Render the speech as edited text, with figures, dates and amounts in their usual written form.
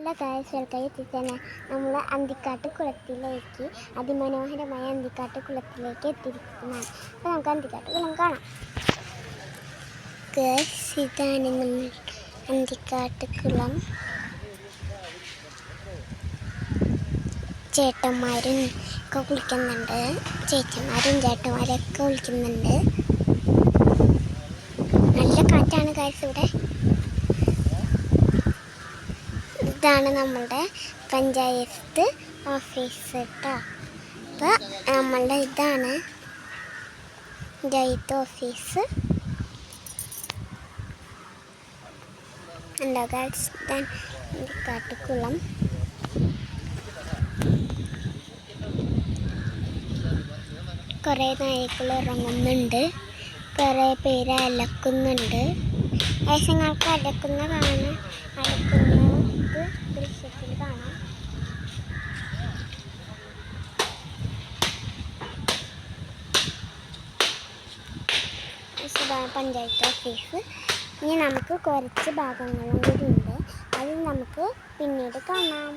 Hello guys, welcome എത്തിച്ചേനെ. നമ്മൾ അന്തിക്കാട്ട് കുളത്തിലേക്ക്, അതിമനോഹരമായ അന്തിക്കാട്ട് കുളത്തിലേക്ക് എത്തിയിരിക്കുന്നതാണ്. അപ്പോൾ നമുക്ക് അന്തിക്കാട്ട് കുളം കാണാം. ഗായ്സ്, ഇതാണ് നമ്മൾ അന്തിക്കാട്ട് കുളം. ചേട്ടന്മാരും ഒക്കെ കുളിക്കുന്നുണ്ട്, ചേച്ചിമാരും ചേട്ടന്മാരൊക്കെ കുളിക്കുന്നുണ്ട്. നല്ല കാറ്റാണ് ഗായ്സ് ഇവിടെ. ഇതാണ് നമ്മളുടെ പഞ്ചായത്ത് ഓഫീസ് കേട്ടോ. അപ്പോൾ നമ്മളുടെ ഇതാണ് പഞ്ചായത്ത് ഓഫീസ്. ഉണ്ടോ ഗായ്സ്, ഇതാണ് കാട്ടുകുളം. കുറേ നായ്ക്കൾ ഇറങ്ങുന്നുണ്ട്, കുറേ പേര് അലക്കുന്നുണ്ട്. വയസ്സങ്ങൾക്ക് അലക്കുന്നത് ദൃശ്യത്തിൽ കാണാം. ഇതാണ് പഞ്ചായത്ത് ഓഫീസ്. ഇനി നമുക്ക് കുറച്ച് ഭാഗങ്ങളും കൂടി ഉണ്ട്, അത് നമുക്ക് പിന്നീട് കാണാം.